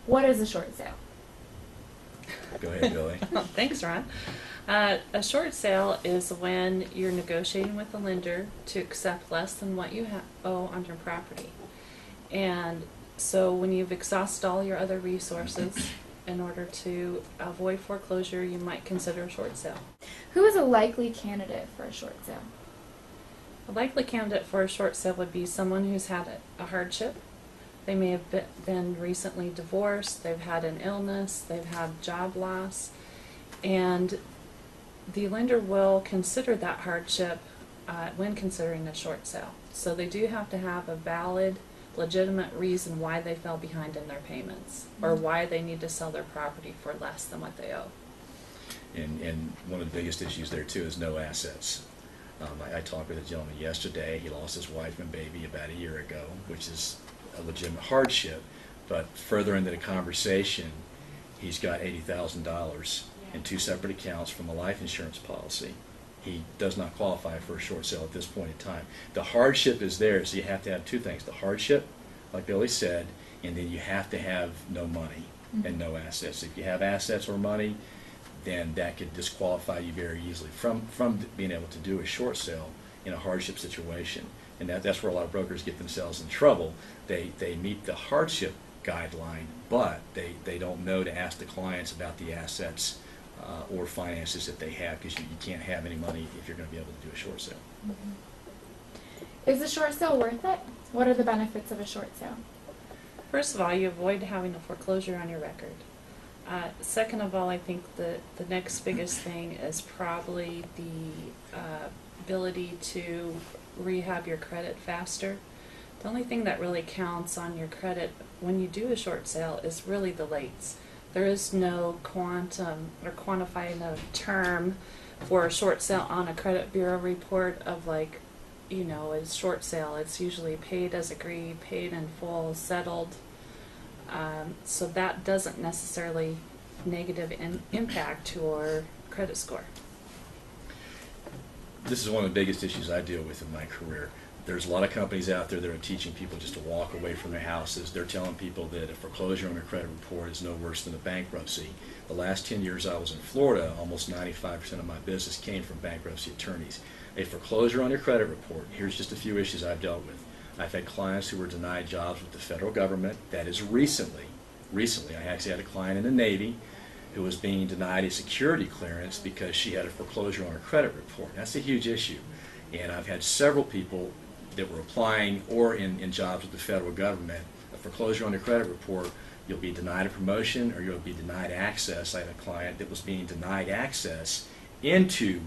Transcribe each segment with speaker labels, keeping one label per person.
Speaker 1: What is a short sale?
Speaker 2: Go ahead, Billy.
Speaker 3: Thanks, Ron. A short sale is when you're negotiating with the lender to accept less than what you owe on your property. And so when you've exhausted all your other resources in order to avoid foreclosure, you might consider a short sale.
Speaker 1: Who is a likely candidate for a short sale?
Speaker 3: A likely candidate for a short sale would be someone who's had a hardship. They may have been recently divorced, they've had an illness, they've had job loss, and the lender will consider that hardship when considering a short sale. So they do have to have a valid, legitimate reason why they fell behind in their payments or why they need to sell their property for less than what they owe.
Speaker 2: And one of the biggest issues there too is no assets. I talked with a gentleman yesterday. He lost his wife and baby about a year ago, which is a legitimate hardship. But further into the conversation, he's got $80,000 in two separate accounts from a life insurance policy. He does not qualify for a short sale at this point in time. The hardship is there, so you have to have two things. The hardship, like Billy said, and then you have to have no money and no assets. If you have assets or money, then that could disqualify you very easily from being able to do a short sale in a hardship situation. And that's where a lot of brokers get themselves in trouble. They meet the hardship guideline, but they don't know to ask the clients about the assets or finances that they have, because you can't have any money if you're going to be able to do a short sale.
Speaker 1: Is a short sale worth it? What are the benefits of a short sale?
Speaker 3: First of all, you avoid having a foreclosure on your record. Second of all, I think the next biggest thing is probably the ability to rehab your credit faster. The only thing that really counts on your credit when you do a short sale is really the lates. There is no quantum or quantifying a term for a short sale on a credit bureau report of, like, you know, a short sale. It's usually paid as agreed, paid in full, settled. So that doesn't necessarily negative impact your credit score.
Speaker 2: This is one of the biggest issues I deal with in my career. There's a lot of companies out there that are teaching people just to walk away from their houses. They're telling people that a foreclosure on their credit report is no worse than a bankruptcy. The last 10 years I was in Florida, almost 95% of my business came from bankruptcy attorneys. A foreclosure on your credit report, here's just a few issues I've dealt with. I've had clients who were denied jobs with the federal government. That is recently. I actually had a client in the Navy who was being denied a security clearance because she had a foreclosure on her credit report. That's a huge issue. And I've had several people that were applying or in jobs with the federal government. A foreclosure on your credit report, you'll be denied a promotion or you'll be denied access. I had a client that was being denied access into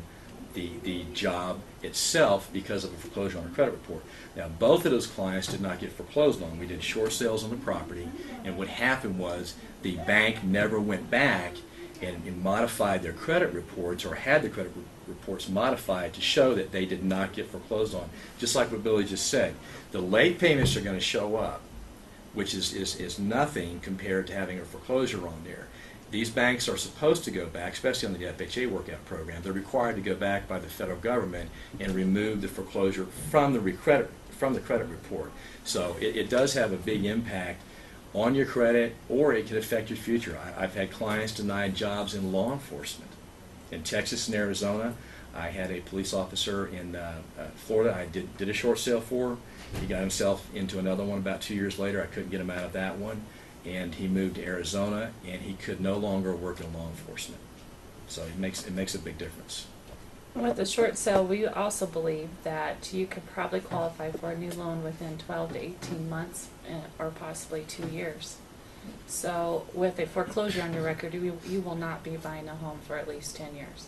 Speaker 2: the job itself because of a foreclosure on a credit report. Now, both of those clients did not get foreclosed on. We did short sales on the property, and what happened was the bank never went back and modified their credit reports or had the credit reports modified to show that they did not get foreclosed on. Just like what Billy just said, the late payments are going to show up, which is nothing compared to having a foreclosure on there. These banks are supposed to go back, especially on the FHA workout program. They're required to go back by the federal government and remove the foreclosure from the credit report. So it does have a big impact on your credit, or it can affect your future. I've had clients denied jobs in law enforcement. In Texas and Arizona, I had a police officer in Florida I did a short sale for. He got himself into another one about 2 years later. I couldn't get him out of that one. And he moved to Arizona, and he could no longer work in law enforcement. So it makes a big difference.
Speaker 3: With the short sale, we also believe that you could probably qualify for a new loan within 12 to 18 months or possibly 2 years. So with a foreclosure on your record, you will not be buying a home for at least 10 years.